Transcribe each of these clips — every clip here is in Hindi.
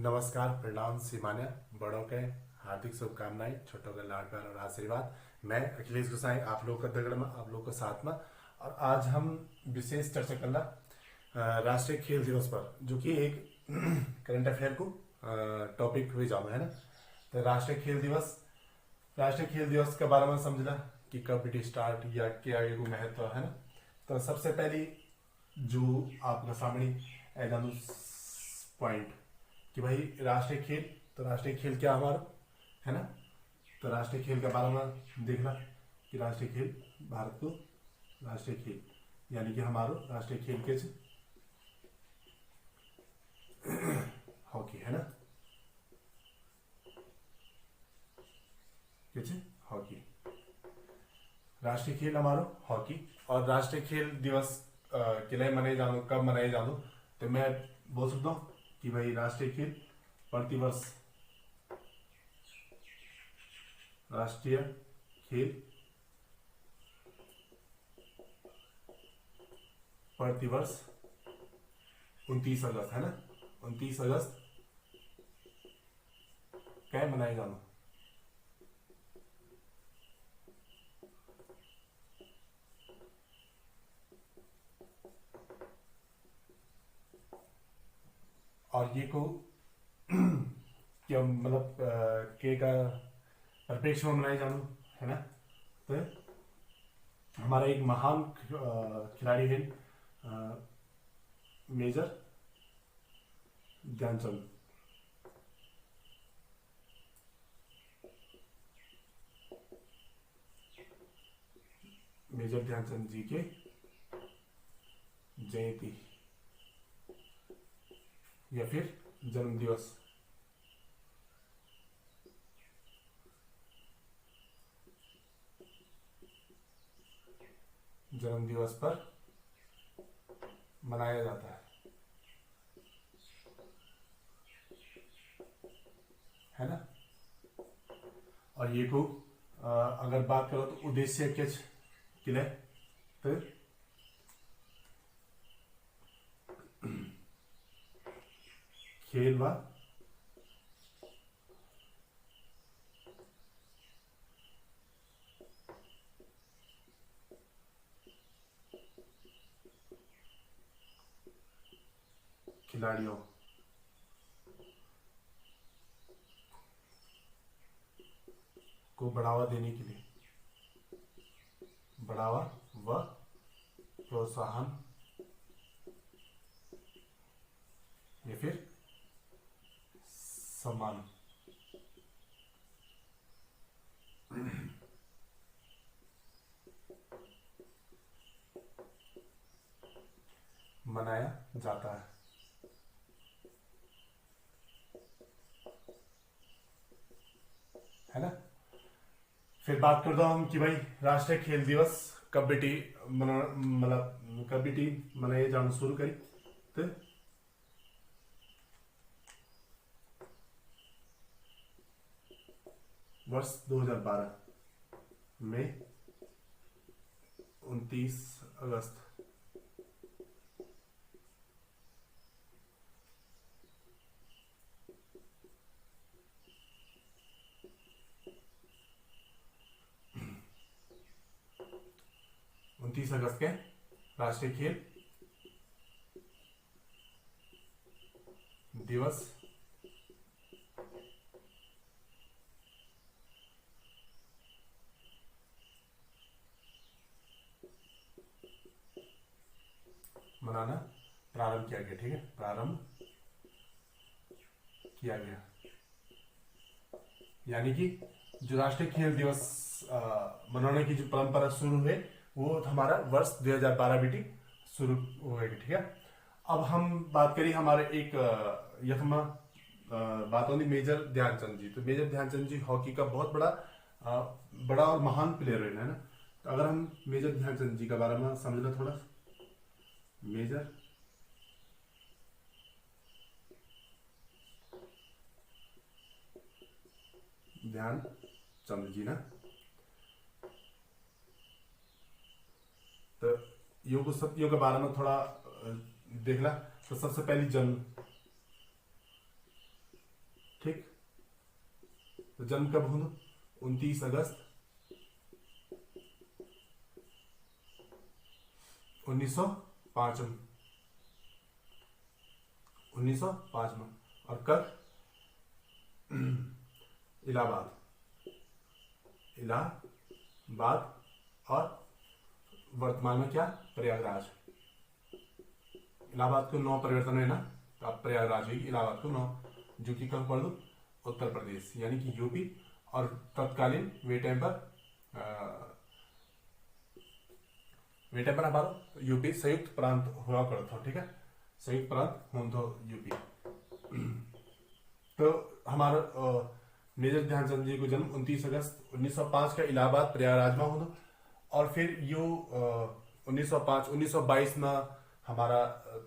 नमस्कार, प्रणाम, सीमान्य बड़ों के हार्दिक शुभकामनाएं, छोटों का लाड प्यार और आशीर्वाद। मैं अखिलेश गोसाई आप लोग का दगड़ में, आप लोग का साथ में। और आज हम विशेष चर्चा करना राष्ट्रीय खेल दिवस पर, जो कि एक करंट अफेयर को टॉपिक हुई जाना है ना। तो राष्ट्रीय खेल दिवस के बारे में समझना कि कब ब्रिटिश स्टार्ट या क्या ये महत्व है ना। तो सबसे पहली जो आपका सामने एग्जाम पॉइंट कि भाई राष्ट्रीय खेल, तो राष्ट्रीय खेल क्या हमारा है ना। तो राष्ट्रीय खेल के बारे में देखना कि राष्ट्रीय खेल भारत को राष्ट्रीय खेल यानी कि हमारो राष्ट्रीय खेल के हॉकी है ना, हॉकी राष्ट्रीय खेल हमारो हॉकी। और राष्ट्रीय खेल दिवस के लिए मनाए जानो, कब मनाए जानो, तो मैं बोल सकता हूँ कि भाई राष्ट्रीय खेल प्रतिवर्ष, राष्ट्रीय खेल प्रतिवर्ष 29 अगस्त है ना, 29 अगस्त क्या मनाए जानो। और ये को क्या मतलब के का परिप्रेक्ष्य में मनाए जानो है ना। तो हमारा एक महान खिलाड़ी है मेजर ध्यानचंद। मेजर ध्यानचंद जी के जयंती या फिर जन्म दिवस, जन्म दिवस पर मनाया जाता है ना। और ये को अगर बात करो तो उद्देश्य क्या किले, तो खेल व खिलाड़ियों को बढ़ावा देने के लिए, बढ़ावा व प्रोत्साहन या फिर सम्मान मनाया जाता है ना। फिर बात करता हूं हम कि भाई राष्ट्रीय खेल दिवस कब बेटी मतलब कब बेटी मनाए जाना शुरू करी। तो वर्ष 2012 में 29 अगस्त के राष्ट्रीय खेल दिवस मनाना प्रारंभ किया गया। ठीक है, प्रारंभ किया गया यानी कि जो राष्ट्रीय खेल दिवस मनाने की जो परंपरा शुरू हुई वो हमारा वर्ष 2012 बीटी शुरू होगी। ठीक है, अब हम बात करें हमारे एक यथमा बात होनी मेजर ध्यानचंद जी। तो मेजर ध्यानचंद जी हॉकी का बहुत बड़ा और महान प्लेयर है ना। तो अगर हम मेजर ध्यानचंद जी के बारे में समझना थोड़ा, मेजर ध्यानचंद जी ना, तो योग के बारे में थोड़ा देखला। तो सबसे पहली जन्म ठीक। तो जन्म कब हुआ? 29 अगस्त 1905 में। 1905 में। और कब? इलाहाबाद। इलाहाबाद। और वर्तमान में क्या? प्रयागराज। इलाहाबाद को 9 परिवर्तन है ना, तो अब प्रयागराज हुई इलाहाबाद को 9, जो कि कब पढ़ दो? उत्तर प्रदेश यानी कि यूपी। और तत्कालीन वे टाइम पर हमारा यूपी संयुक्त प्रांत हुआ करता था, ठीक है, संयुक्त प्रांत हों तो यूपी। तो हमारा मेजर ध्यानचंद जी को जन्म 29 अगस्त 1905 का इलाहाबाद प्रयागराज में हुआ। और फिर यू 1905 1922 में हमारा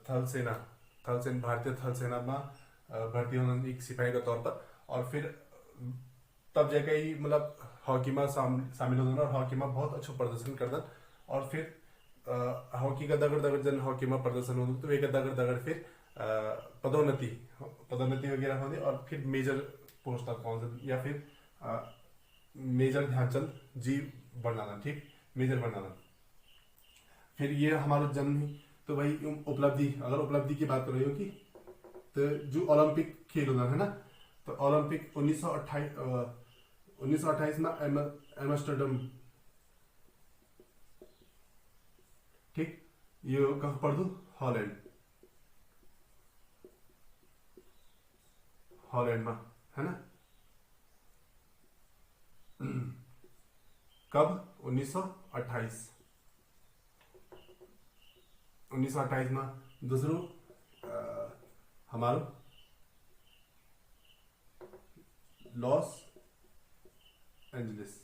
भारतीय थल सेना में भर्ती होना एक सिपाही के तौर पर। और फिर तब जाके ही मतलब हॉकी में शामिल होना और हॉकी में बहुत अच्छा प्रदर्शन करना। और फिर हॉकी का दगड़ दगड़ जन हॉकी में प्रदर्शन होना, तो एक दगड़ दगड़ फिर पदोन्नति वगैरह होनी और फिर मेजर पोस्ट तक पहुंच, या फिर मेजर ध्यानचंद जी बनना, ठीक, मेजर बनना। फिर ये हमारा जन्म ही तो भाई उपलब्धि, अगर उपलब्धि की बात कर रही हो कि तो जो ओलंपिक खेल होना है ना, तो ओलंपिक 1928 में एम्स्टर्डम, ठीक, ये कहाँ पढ़ दो? हॉलैंड में है ना। कब? 1928 में। दूसरो हमारो लॉस एंजलिस,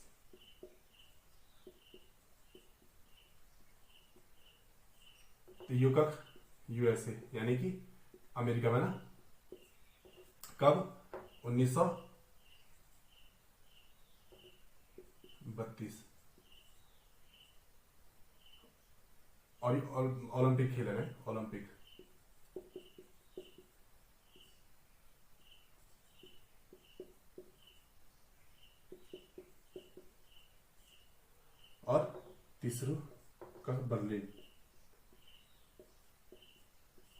तो यूकक यूएसए यानी कि अमेरिका में ना। कब? 1932। और ओलंपिक खेले रहे, ओलंपिक। और तीसरो का बर्लिन।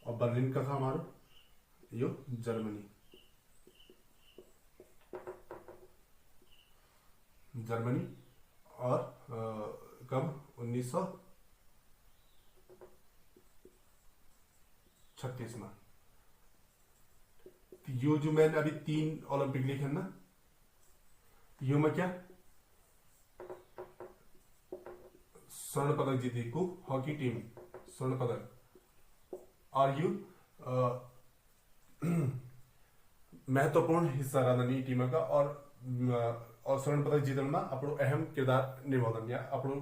और बर्लिन का था हमारा यो जर्मनी। और कब? 1936 में। तो यो जो मैंने अभी 3 ओलंपिक लिखे ना, यो में क्या स्वर्ण पदक जीती को हॉकी टीम, स्वर्ण पदक। और यू महत्वपूर्ण हिस्सा रहा नहीं टीम का। और स्वर्ण पदक जीतने में अपनो अहम किरदार निभाना या अपनो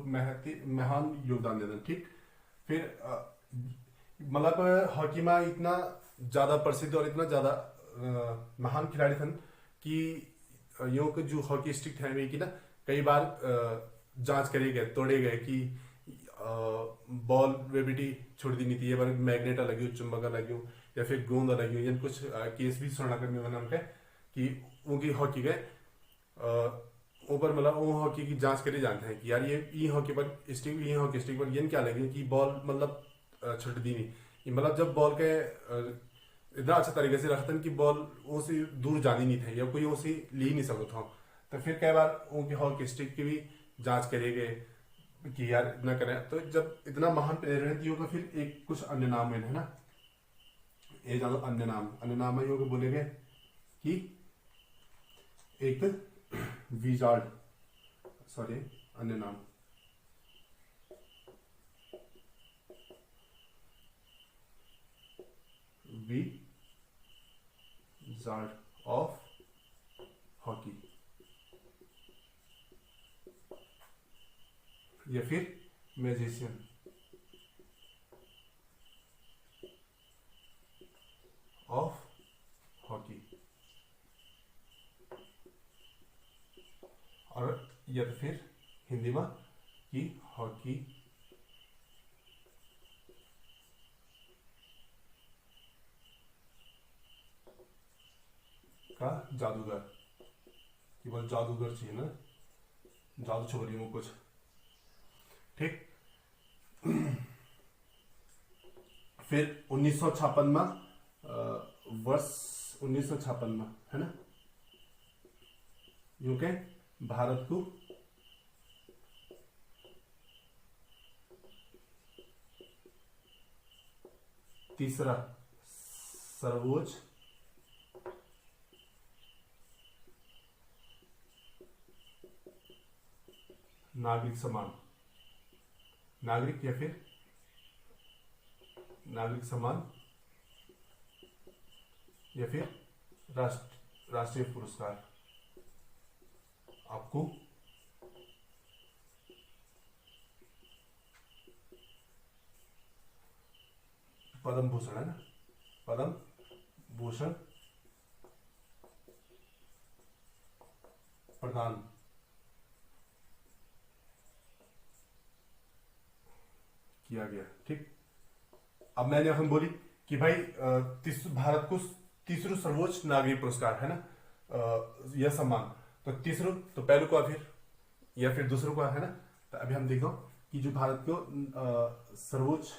महान योगदान देना, ठीक। फिर मतलब हॉकी में इतना ज्यादा प्रसिद्ध और इतना ज्यादा महान खिलाड़ी थे कि यो के जो हॉकी स्टिक थे कि ना कई बार जांच करे गए, तोड़े गए कि बॉल वे बेटी छोड़ दी नहीं थी, ये बार मैग्नेट लगी, चुंबक लगी, या फिर गोंद लगी, या कुछ केस भी सुना करने वाला उनके कि उनकी हॉकी के ऊपर मतलब वो हॉकी की जांच करी जानते हैं कि यार ये हॉकी पर स्टिक, ये हॉकी स्टिक पर ये क्या लगी कि बॉल मतलब छुट दी नहीं, मतलब जब बॉल के इतना अच्छा तरीके से रखते हैं कि बॉल वो से दूर जानी नहीं थी या कोई वो से ली नहीं सकता था। तो फिर कई बार उनकी हॉकी स्टिक की भी जांच करे गए कि यार इतना करें। तो जब इतना महान प्लेयर है तो फिर एक कुछ अन्य नाम है ना, ये जानो अन्य नाम है योग बोले गए कि एक विजार्ड, सॉरी अन्य नाम विजार्ड ऑफ हॉकी, या फिर मैजिशियन ऑफ हॉकी, और या फिर हिंदी में कि हॉकी का जादूगर, केवल जादूगर चाहिए ना, जादू छोरी में कुछ, ठीक। फिर 1956 में वर्ष 1956 में है ना, यूं के भारत को तीसरा सर्वोच्च नागरिक सम्मान, नागरिक या फिर नागरिक सम्मान या फिर राष्ट्रीय पुरस्कार आपको पद्म भूषण है ना, पद्म भूषण प्रदान किया गया, ठीक। अब मैंने हम बोली कि भाई भारत को तीसरा सर्वोच्च नागरिक पुरस्कार है ना, यह सम्मान, तो तीसरा तो पहले को फिर या फिर दूसरों का है ना। तो अभी हम देखो कि जो भारत को सर्वोच्च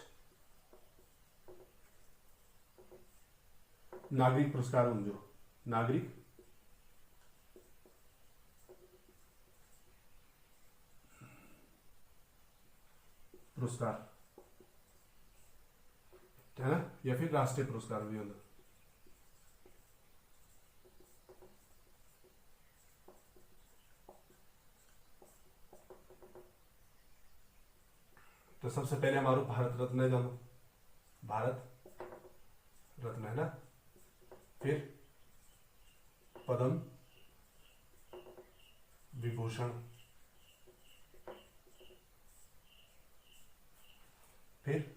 नागरिक पुरस्कार, जो नागरिक पुरस्कार है ना, या फिर राष्ट्रीय पुरस्कार भी होता। तो सबसे पहले हमारा भारत रत्न है, जानो भारत रत्न है ना, फिर पद्म विभूषण, फिर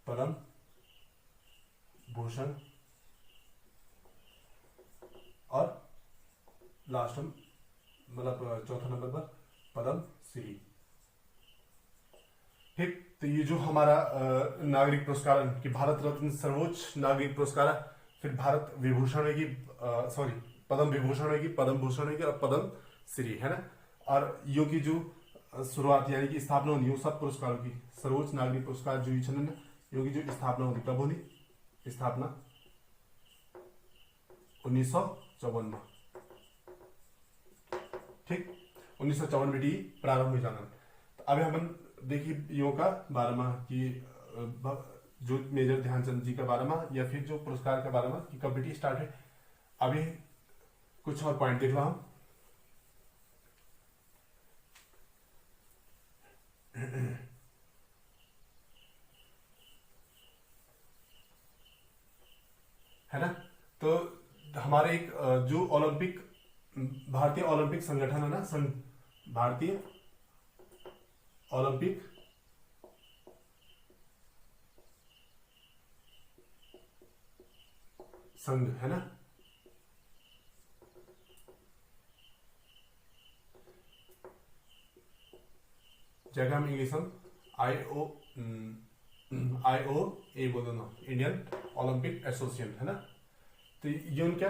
पद्म भूषण और लास्ट मतलब चौथा नंबर पर पद्म श्री, ठीक। तो ये जो हमारा नागरिक पुरस्कार कि भारत रत्न सर्वोच्च नागरिक पुरस्कार है, फिर भारत विभूषण होगी, सॉरी पद्म विभूषण होगी, पद्म भूषण होगी और पद्म श्री है ना। और यो की जो शुरुआत यानी कि स्थापना होनी, सब पुरस्कारों की सर्वोच्च नागरिक पुरस्कार जो है ना, यो की जो स्थापना होगी कब होनी, स्थापना 1954 में, ठीक। 1954 में प्रारंभ हो जाना। तो अभी हम देखिए योग का बारे में कि जो मेजर ध्यानचंद जी के बारे में या फिर जो पुरस्कार के बारे में कि कब बेटी स्टार्ट है। अभी कुछ और पॉइंट देख लो हम, है ना। तो हमारे एक जो ओलंपिक भारतीय ओलंपिक संगठन है ना, भारतीय ओलंपिक संघ है ना, जगह हम इंग्लिश हम IOA बोलो ना, इंडियन ओलंपिक एसोसिएशन है ना। तो ये उनका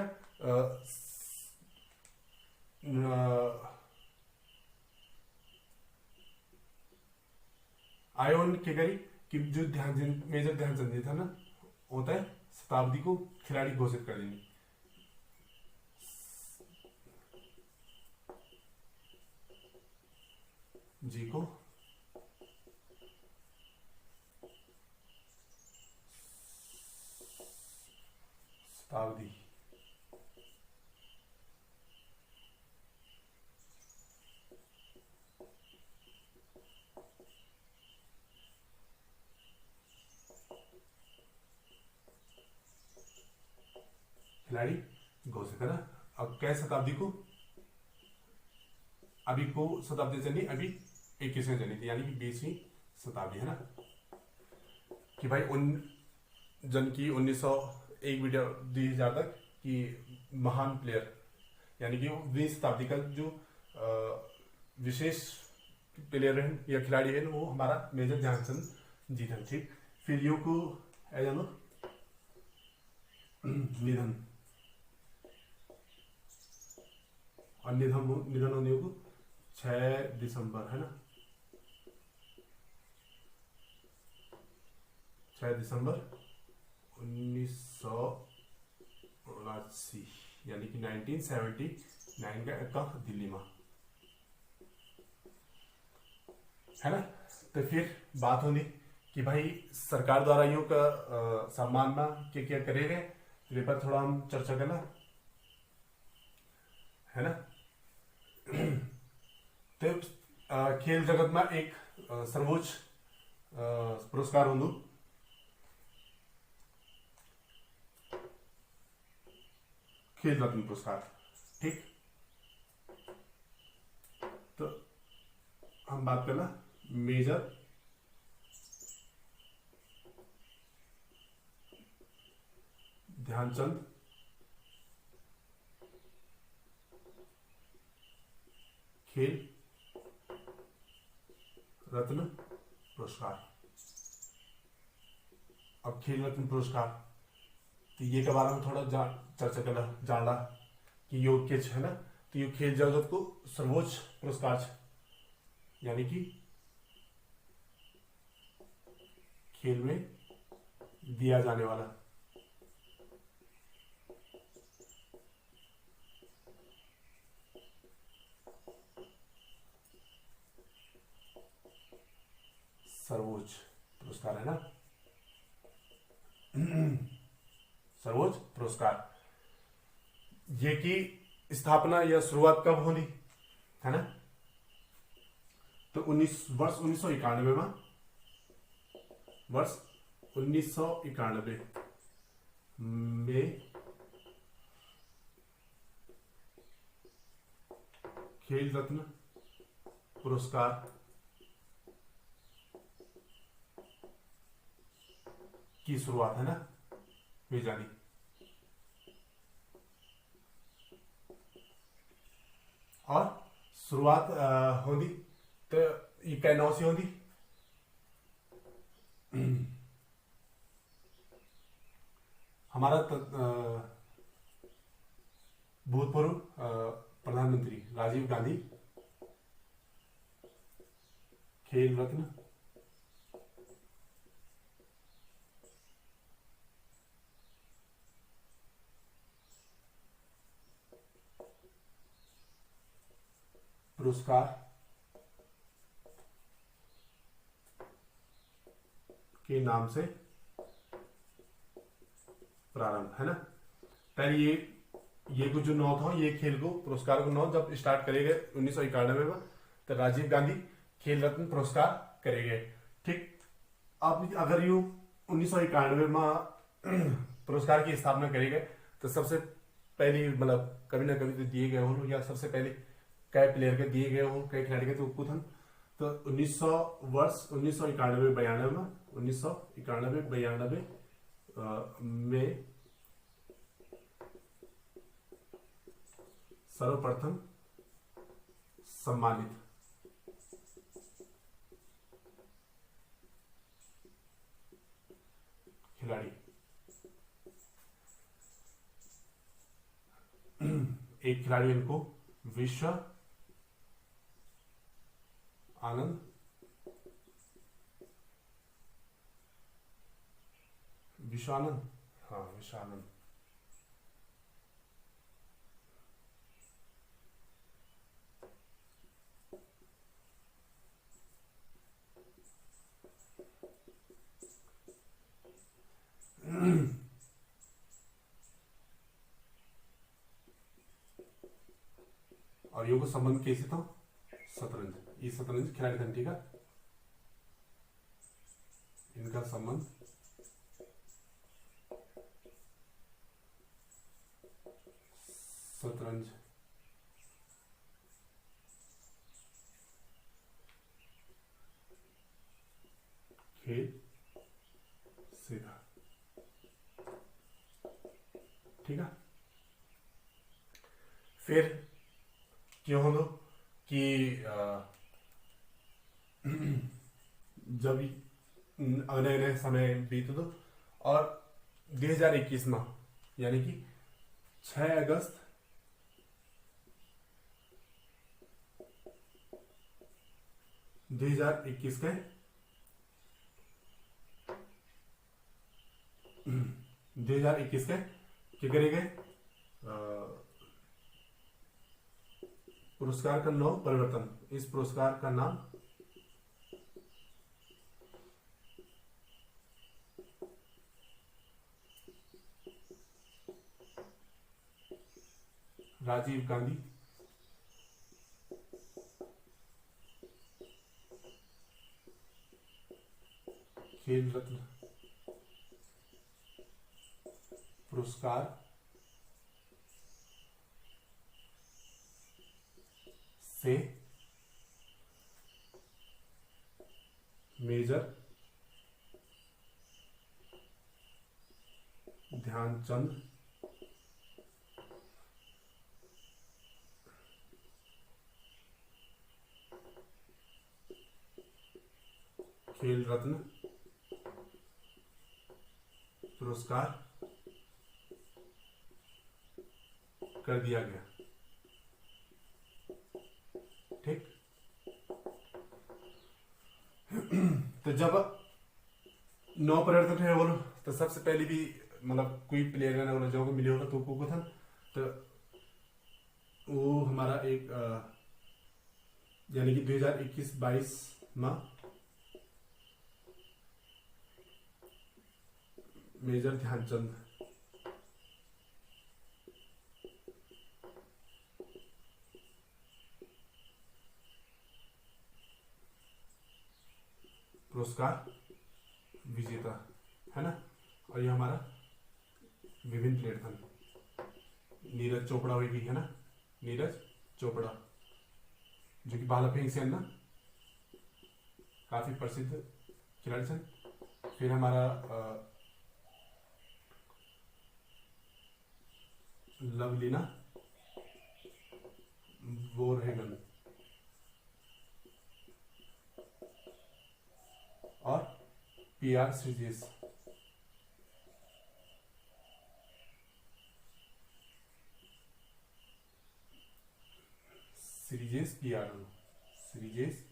आयोन के करी कि जो ध्यानचंद मेजर ध्यानचंद जी था ना, होता है शताब्दी को खिलाड़ी घोषित कर देंगे, जी को शताब्दी खिलाड़ी घोषित है ना। अब क्या शताब्दी को, अभी को शताब्दी चली, अभी 21वीं चली थी यानी कि 20वीं शताब्दी है ना। कि भाई उन जन की 1901 वीडियो 2000 तक कि महान प्लेयर यानी कि 20वीं शताब्दी का जो विशेष प्लेयर है या खिलाड़ी है वो हमारा मेजर ध्यानचंद जीतन, ठीक। फिर यू को ए जानो निधन, और निधन होने को 6 दिसंबर, है ना, 6 दिसंबर 1979, यानी कि 1979 का दिल्ली में, है ना। तो फिर बात होनी कि भाई सरकार द्वारा यूं का सम्मान में क्या करे गए, तो पर थोड़ा हम चर्चा करना, है ना। तो खेल जगत में एक सर्वोच्च पुरस्कार होंदु, खेल रत्न पुरस्कार, ठीक। तो हम बात करना मेजर ध्यानचंद खेल रत्न पुरस्कार। अब खेल रत्न पुरस्कार, तो ये के बारे में थोड़ा चर्चा करना जानना कि योग के है ना, तो ये खेल जगत को सर्वोच्च पुरस्कार है, यानी कि खेल में दिया जाने वाला सर्वोच्च पुरस्कार, है ना, सर्वोच्च पुरस्कार। ये की स्थापना या शुरुआत कब होनी, है ना, तो वर्ष 1991 में, वर्ष 1991 में खेल रत्न पुरस्कार की शुरुआत, है ना, हुई जानी। और शुरुआत होती तो ये कहना सी होती, हमारा भूतपूर्व प्रधानमंत्री राजीव गांधी खेल रत्न पुरस्कार के नाम से प्रारंभ, है ना। पहले ये कुछ जो नौ था, ये खेल को पुरस्कार को नौ जब स्टार्ट करे गए 1991 में, तो राजीव गांधी खेल रत्न पुरस्कार करे गए, ठीक। अब अगर यू 1991 में पुरस्कार की स्थापना करी गए, तो सबसे पहले मतलब कभी ना कभी तो दिए गए हो, या सबसे पहले कई प्लेयर के दिए गए हो, कई खिलाड़ी के तो कुथन, तो 1991-92 में सर्वप्रथम सम्मानित खिलाड़ी, एक खिलाड़ी इनको विश्व आनंद विश्वानंद, हाँ विश्वानंद, और योग संबंध कैसे था, शतरंज, ये शतरंज खिलाड़ी थे, ठीक है। इनका संबंध शतरंज खेल से था, ठीक है। फिर क्यों हो कि जब नए नए समय बीते तो। और 2021 में यानी कि 6 अगस्त 2021 के 2021 के क्या करेंगे, पुरस्कार का नाम परिवर्तन। इस पुरस्कार का नाम राजीव गांधी खेल रत्न पुरस्कार से मेजर ध्यानचंद खेल रत्न पुरस्कार कर दिया गया। ठीक। तो जब नौ परिवर्तन है बोलो तो सबसे पहले भी मतलब कोई प्लेयर है ना जो मिले होगा तो को था, तो वो हमारा एक यानी कि 2021-22 में मेजर ध्यानचंद पुरस्कार विजेता है ना। और ये हमारा विभिन्न प्लेयर था। नीरज चोपड़ा हुई है ना, नीरज चोपड़ा जो कि भाला फेंक से है ना, काफी प्रसिद्ध खिलाड़ी थे। फिर हमारा लवलीना बोरहेगन और PR Sreejesh. Sreejesh PR Sreejesh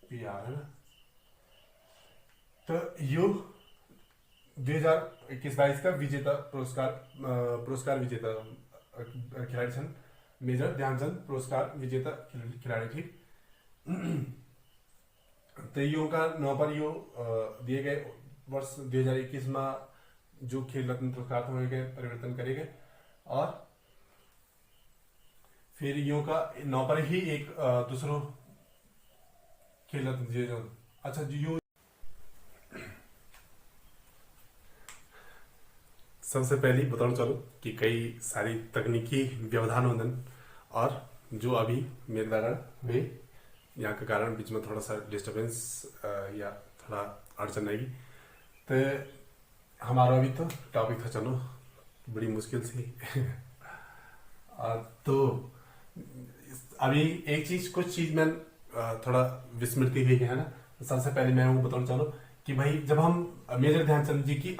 PR है ना। तो यो 2021-22 का विजेता पुरस्कार विजेता खिलाड़ी छन् मेजर ध्यानचंद पुरस्कार विजेता खिलाड़ी। ठीक। तो यो का नौ पर यो दिए गए वर्ष 2021 में जो खेल रत्न पुरस्कार था गए परिवर्तन करे गए। और फिर यो का नौ पर ही एक दूसरो खेल रत्न दिए जाओ। अच्छा जो यो सबसे पहले बताना चालू कि कई सारी तकनीकी व्यवधान होंगे और जो अभी मेरे द्वारा हुए यहाँ के कारण बीच में थोड़ा सा डिस्टरबेंस या थोड़ा अड़चन आएगी। तो हमारा अभी तो टॉपिक था चलो बड़ी मुश्किल से तो अभी एक चीज कुछ चीज में थोड़ा विस्मृति हुई है ना। सबसे पहले मैं वो बताना चाहूँ कि भाई जब हम मेजर ध्यानचंद जी की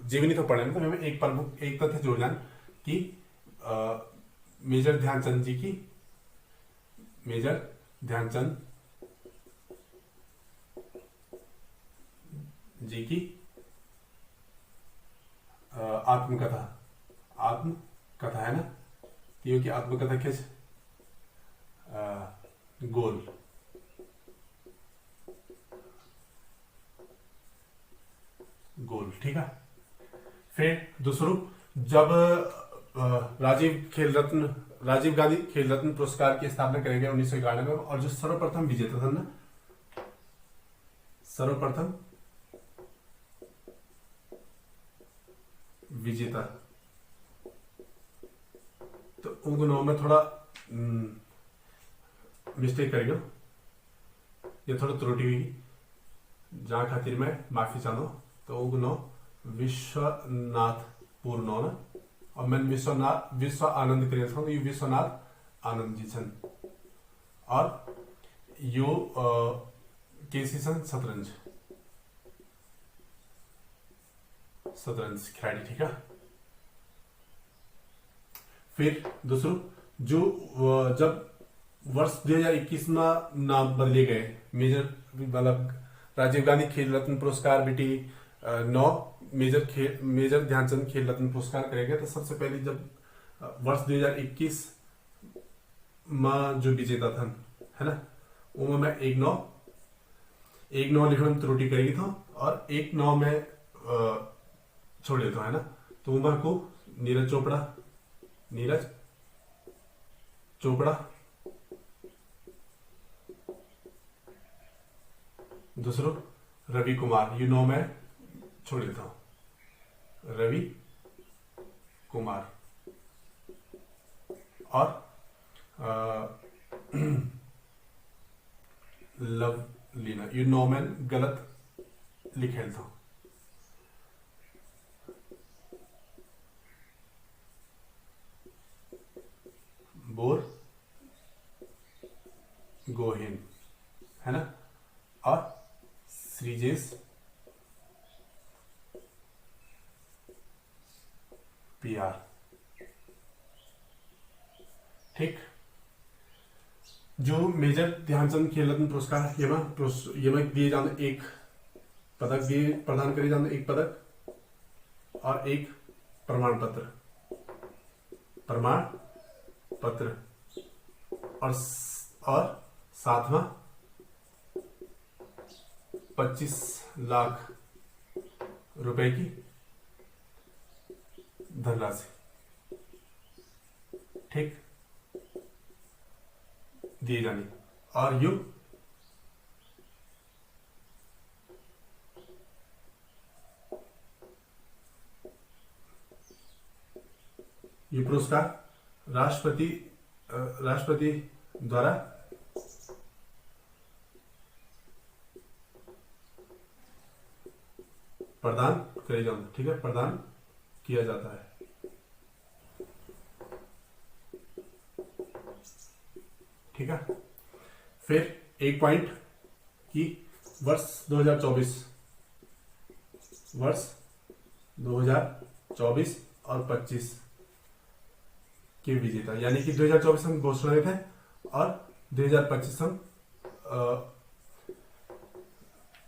जीवनी तो पढ़े ना, तो हमें एक प्रमुख एक तथ्य जोड़ जान कि मेजर ध्यानचंद जी की आत्मकथा है ना, क्योंकि आत्मकथा क्या गोल। ठीक है। फिर दूसरों जब राजीव गांधी खेल रत्न पुरस्कार की स्थापना करेंगे 1991 में, और जो सर्वप्रथम विजेता था ना, सर्वप्रथम विजेता, तो उनको नाम में थोड़ा मिस्टेक करेगा, ये थोड़ा त्रुटि हुई जहां खातिर मैं माफी चाहूँ। तो उनको नाम विश्वनाथ पूर्ण ना, और मैं विश्व आनंद करिए था, तो ये विश्वनाथ आनंद जी सन और यो केसी सन शतरंज खिलाड़ी, ठीक है। फिर दूसरो जो जब वर्ष 2021 में नाम बदले गए मेजर मतलब राजीव गांधी खेल रत्न पुरस्कार बेटी 9 मेजर ध्यानचंद खेल रत्न पुरस्कार करे गए। तो सबसे पहले जब वर्ष 2021 में जो विजेता था है ना, वो मैं 1-9 लिखने में त्रुटि करेगी था और 1-9 में छोड़ देता हूं, है ना। तो उमर को नीरज चोपड़ा दूसरो रवि कुमार, ये 9 में छोड़ देता हूं, रवि कुमार और लवलीना, ये 9 में गलत लिखे था। बोर गोहिन, है ना, और श्रीजेश पीआर, ठीक। जो मेजर ध्यानचंद खेल रत्न पुरस्कार ये में दिए जाते एक पदक दिए प्रदान करे जाते, एक पदक और एक प्रमाण पत्र और सातवां 25 लाख रुपए की धनराशि, ठीक, दिए जाने। और ये पुरस्कार राष्ट्रपति द्वारा प्रदान करे जाते, ठीक है, प्रदान किया जाता है, ठीक है। फिर एक पॉइंट कि वर्ष 2024 और 25 के विजेता, यानी कि 2024 हम घोषणा थे और 2025 हम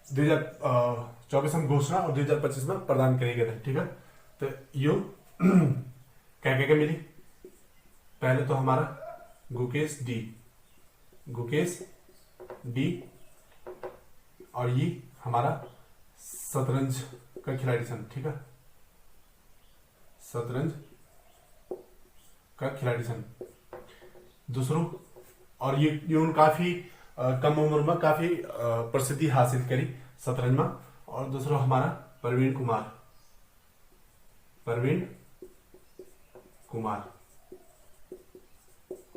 2024 हम घोषणा और 2025 में प्रदान करे गए थे, ठीक है। तो यो क्या क्या मिली, पहले तो हमारा गुकेश डी और ये हमारा शतरंज का खिलाड़ी सन, ठीक है, शतरंज का खिलाड़ी सन। दूसरों और ये काफी कम उम्र में काफी प्रसिद्धि हासिल करी शतरंज में। और दूसरा हमारा प्रवीण कुमार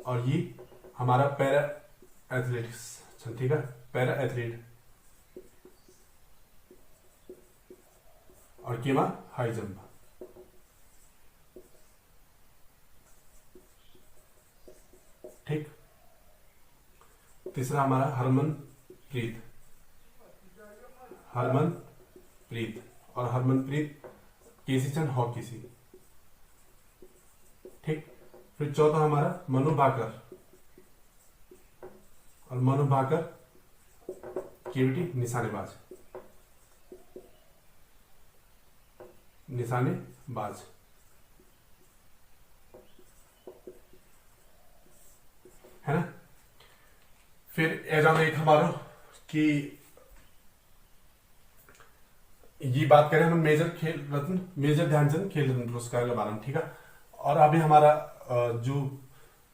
और ये हमारा पैरा एथलेटिक्स, ठीक है, पैरा एथलीट और केमा हाई जंप, ठीक। तीसरा हमारा हरमनप्रीत और हरमनप्रीत केसी चंद हॉकी सी, ठीक। फिर चौथा हमारा मनु भाकर केवीटी निशानेबाज, है ना। फिर एजाम एक हमारा कि ये बात करें हम मेजर ध्यानचंद खेल रत्न पुरस्कार के बारे में, ठीक है। और अभी हमारा जो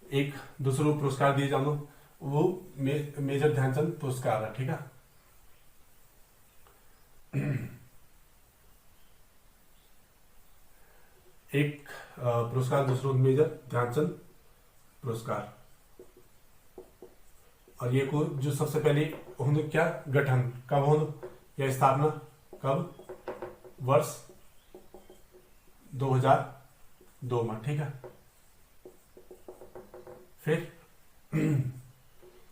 एक दूसरा पुरस्कार दिए जाते वो मेजर ध्यानचंद पुरस्कार है, ठीक है। एक पुरस्कार दूसरा मेजर ध्यानचंद पुरस्कार। और ये को जो सबसे पहले होंगे क्या गठन कब होंगे या स्थापना कब, वर्ष 2002 में, ठीक है। फिर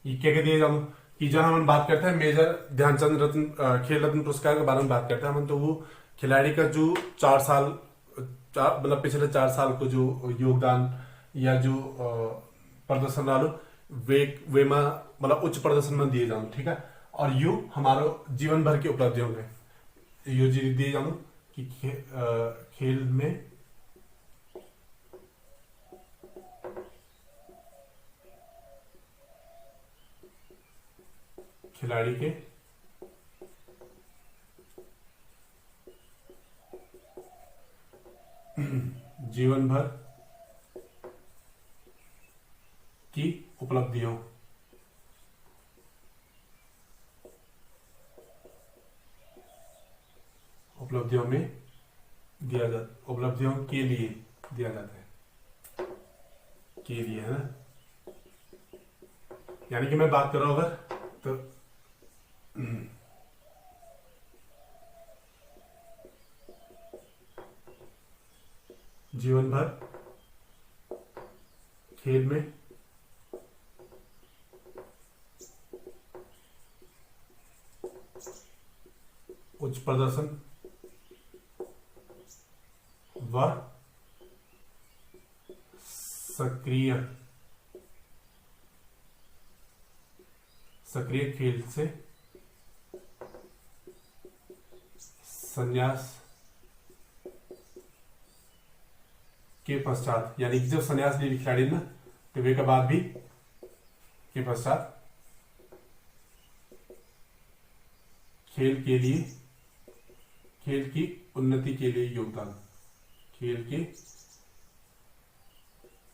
ये क्या दिए जाऊँ कि जब हम बात करते हैं मेजर ध्यानचंद रत्न खेल रत्न पुरस्कार के बारे में बात करते हैं हम, तो वो खिलाड़ी का जो 4 साल मतलब पिछले 4 साल को जो योगदान या जो प्रदर्शन डालो वे में मतलब उच्च प्रदर्शन में दिए जाऊँ, ठीक है। और यू हमारो जीवन भर की उपलब्धियों में यू जी दिए जाऊँ कि खेल में खिलाड़ी के जीवन भर की उपलब्धियों में दिया जाता, उपलब्धियों के लिए दिया जाता है, के लिए, है ना। यानी कि मैं बात कर रहा हूं अगर तो जीवन भर खेल में उच्च प्रदर्शन व सक्रिय खेल से संन्यास के पश्चात, यानी कि जब संन्यास ले खिलाड़ी ना तो वे के बाद भी के पश्चात खेल की उन्नति के लिए योगदान, खेल की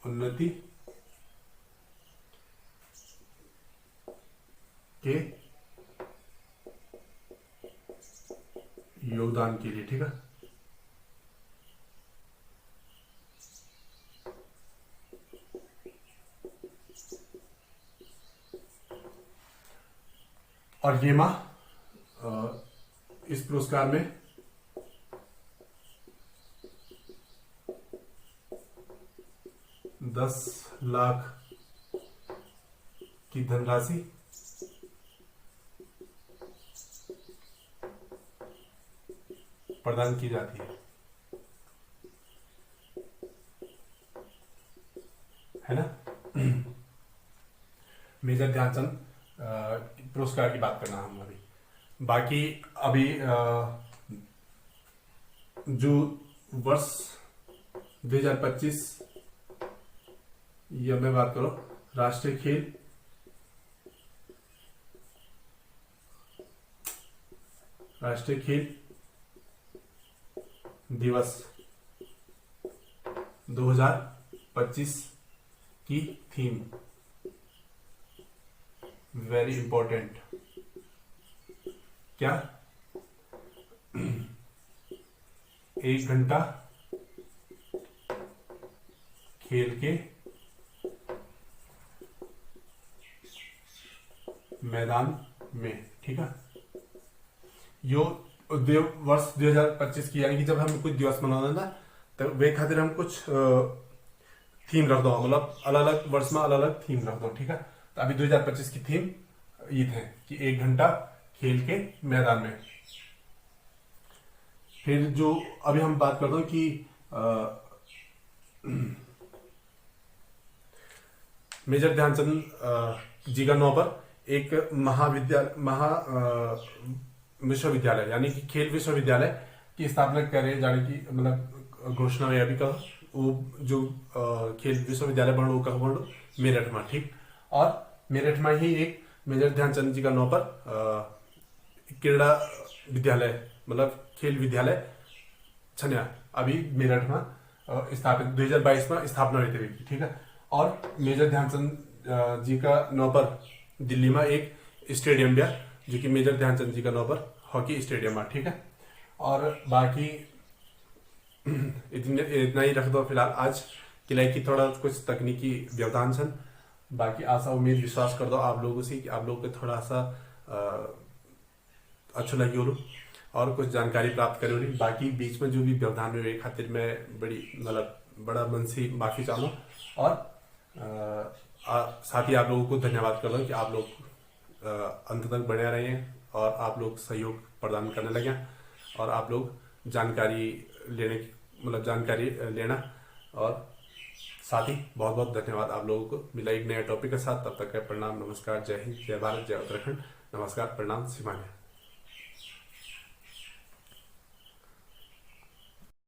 उन्नति के योगदान के लिए, ठीक है। और ये माह इस पुरस्कार में ₹10,00,000 की धनराशि प्रदान की जाती है ना। मेजर ध्यानचंद पुरस्कार की बात करना हम अभी। बाकी अभी जो वर्ष 2025 या मैं बात करूं राष्ट्रीय खेल दिवस 2025 की थीम वेरी इंपॉर्टेंट, क्या 1 घंटा खेल के मैदान में, ठीक है। यो वर्ष 2025 की, यानी कि जब हम कुछ दिवस मनाना ना तो वे खातिर हम कुछ थीम रख दो, मतलब अलग अलग वर्ष में अलग अलग थीम रख दो, ठीक है। तो अभी 2025 की थीम ये थे कि 1 घंटा खेल के मैदान में। फिर जो अभी हम बात करते हैं कि मेजर ध्यानचंद जी का नाम पर एक विश्वविद्यालय यानी कि खेल विश्वविद्यालय की स्थापना करे जाने की मतलब घोषणा हुई अभी का। वो जो खेल विश्वविद्यालय बन वो कहाँ बन मेरठ में, ठीक। और मेरठ में ही एक मेजर ध्यानचंद जी का नाम पर क्रीड़ा विद्यालय मतलब खेल विद्यालय छन्या अभी मेरठ में स्थापित 2022 में स्थापना हुई थी, ठीक है। और मेजर ध्यानचंद जी का नाम पर दिल्ली में एक स्टेडियम भी है जो कि मेजर ध्यानचंद जी का नाम पर हॉकी स्टेडियम है, ठीक है। और बाकी इतना ही रख दो फिलहाल आज कि लाइक की थोड़ा कुछ तकनीकी व्यवधान छन। बाकी आशा उम्मीद विश्वास कर दो आप लोगों से कि आप लोगों को थोड़ा सा अच्छा लगी हो और कुछ जानकारी प्राप्त करी हो। बाकी बीच में जो भी व्यवधान हुए खातिर मैं बड़ा मन से माफी चाहूँ और साथ ही आप लोगों को धन्यवाद कर रहा हूँ कि आप लोग अंत तक बने रहे हैं और आप लोग सहयोग प्रदान करने लगे हैं और आप लोग जानकारी लेने की मतलब जानकारी लेना। और साथ ही बहुत बहुत धन्यवाद आप लोगों को। मिला एक नया टॉपिक के साथ, तब तक के प्रणाम, नमस्कार, जय हिंद, जय भारत, जय उत्तराखंड। नमस्कार, प्रणाम, सिमान्या।